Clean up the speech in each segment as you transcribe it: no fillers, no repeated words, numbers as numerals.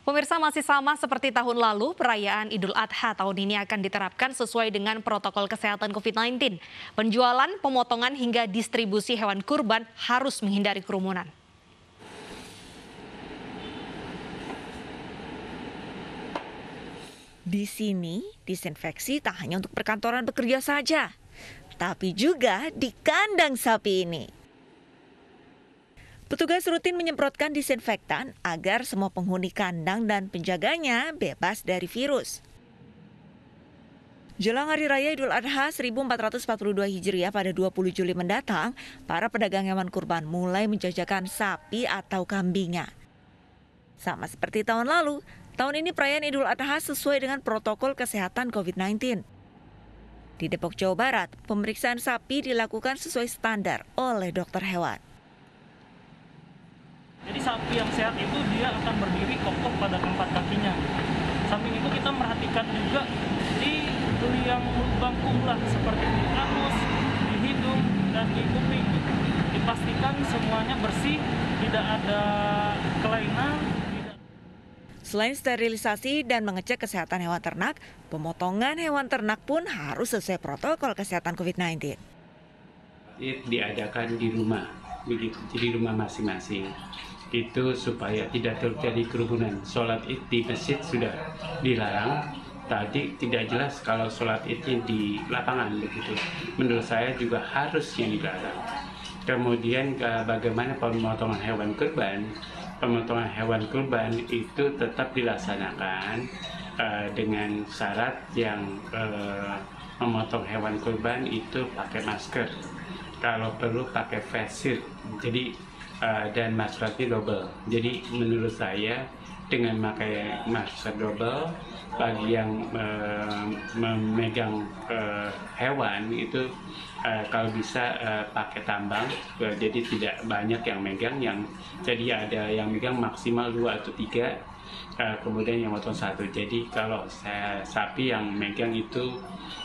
Pemirsa, masih sama seperti tahun lalu, perayaan Idul Adha tahun ini akan diterapkan sesuai dengan protokol kesehatan COVID-19. Penjualan, pemotongan hingga distribusi hewan kurban harus menghindari kerumunan. Di sini, disinfeksi tak hanya untuk perkantoran bekerja saja, tapi juga di kandang sapi ini. Petugas rutin menyemprotkan disinfektan agar semua penghuni kandang dan penjaganya bebas dari virus. Jelang Hari Raya Idul Adha 1442 Hijriah pada 20 Juli mendatang, para pedagang hewan kurban mulai menjajakan sapi atau kambingnya. Sama seperti tahun lalu, tahun ini perayaan Idul Adha sesuai dengan protokol kesehatan COVID-19. Di Depok, Jawa Barat, pemeriksaan sapi dilakukan sesuai standar oleh dokter hewan. Jadi sapi yang sehat itu dia akan berdiri kokoh pada keempat kakinya. Samping itu kita merhatikan juga di liang lubang ulah seperti di anus, di hidung, dan di kuping. Dipastikan semuanya bersih, tidak ada kelainan. Selain sterilisasi dan mengecek kesehatan hewan ternak, pemotongan hewan ternak pun harus sesuai protokol kesehatan COVID-19. Diadakan di rumah, begitu, di rumah masing-masing. Itu supaya tidak terjadi kerumunan. Sholat Id di masjid sudah dilarang. Tadi tidak jelas kalau sholat Idnya di lapangan, begitu. Menurut saya juga harusnya dilarang. Kemudian bagaimana pemotongan hewan kurban? Pemotongan hewan kurban itu tetap dilaksanakan dengan syarat yang memotong hewan kurban itu pakai masker. Kalau perlu pakai face shield. Jadi dan maskernya double. Jadi menurut saya dengan memakai masker double bagi yang memegang hewan itu kalau bisa pakai tambang, jadi tidak banyak yang megang, jadi ada yang megang maksimal 2 atau 3, kemudian yang motong 1. Jadi kalau sapi yang megang itu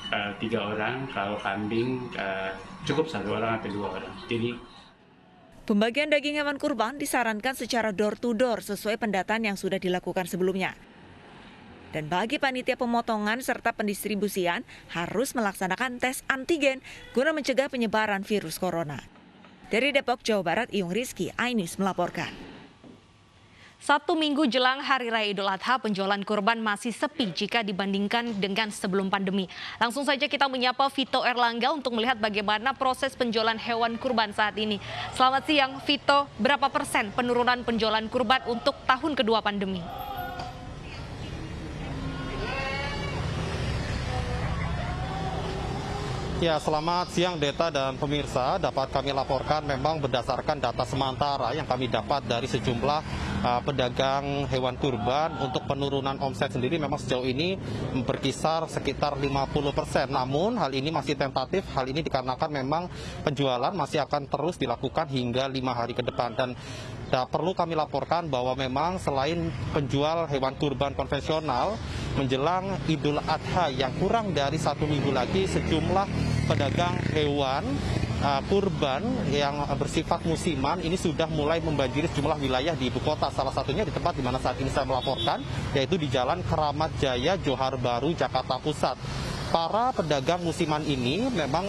3 orang, kalau kambing cukup 1 orang atau 2 orang. Jadi pembagian daging hewan kurban disarankan secara door to door sesuai pendataan yang sudah dilakukan sebelumnya. Dan bagi panitia pemotongan serta pendistribusian harus melaksanakan tes antigen guna mencegah penyebaran virus corona. Dari Depok, Jawa Barat, Iyung Rizky, iNews melaporkan. 1 minggu jelang Hari Raya Idul Adha, penjualan kurban masih sepi jika dibandingkan dengan sebelum pandemi. Langsung saja kita menyapa Vito Erlangga untuk melihat bagaimana proses penjualan hewan kurban saat ini. Selamat siang, Vito. Berapa persen penurunan penjualan kurban untuk tahun kedua pandemi? Ya, selamat siang Deta dan pemirsa. Dapat kami laporkan memang berdasarkan data sementara yang kami dapat dari sejumlah pedagang hewan kurban, untuk penurunan omset sendiri memang sejauh ini berkisar sekitar 50%. Namun hal ini masih tentatif. Hal ini dikarenakan memang penjualan masih akan terus dilakukan hingga 5 hari ke depan. Dan perlu kami laporkan bahwa memang selain penjual hewan kurban konvensional, menjelang Idul Adha yang kurang dari 1 minggu lagi, sejumlah pedagang hewan kurban yang bersifat musiman ini sudah mulai membanjiri sejumlah wilayah di ibu kota. Salah satunya di tempat di mana saat ini saya melaporkan, yaitu di Jalan Keramat Jaya, Johar Baru, Jakarta Pusat. Para pedagang musiman ini memang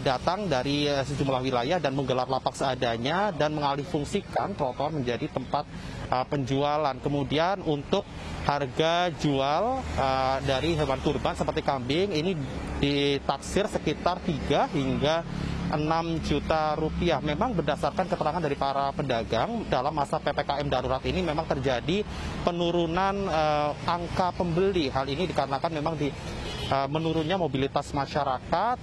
datang dari sejumlah wilayah dan menggelar lapak seadanya dan mengalihfungsikan trotoar menjadi tempat penjualan. Kemudian untuk harga jual dari hewan kurban seperti kambing ini ditaksir sekitar 3 hingga 6 juta rupiah. Memang berdasarkan keterangan dari para pedagang, dalam masa PPKM darurat ini memang terjadi penurunan angka pembeli. Hal ini dikarenakan memang menurunnya mobilitas masyarakat,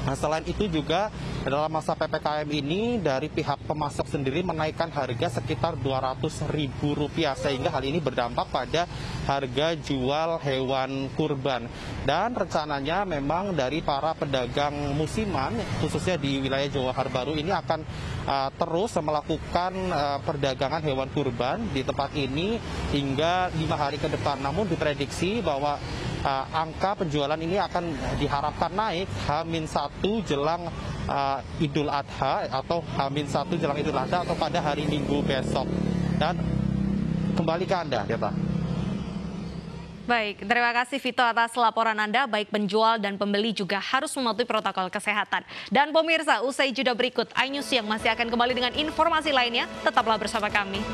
dan selain itu juga dalam masa PPKM ini dari pihak pemasok sendiri menaikkan harga sekitar Rp200.000, sehingga hal ini berdampak pada harga jual hewan kurban. Dan rencananya memang dari para pedagang musiman khususnya di wilayah Johar Baru ini akan terus melakukan perdagangan hewan kurban di tempat ini hingga 5 hari ke depan. Namun diprediksi bahwa angka penjualan ini akan diharapkan naik H-1 jelang Idul Adha atau H-1 jelang Idul Adha atau pada hari Minggu besok. Dan Kembali ke Anda, Deta. Baik, terima kasih Vito atas laporan Anda. Baik penjual dan pembeli juga harus mematuhi protokol kesehatan. Dan pemirsa, usai jeda berikut, iNews yang masih akan kembali dengan informasi lainnya. Tetaplah bersama kami.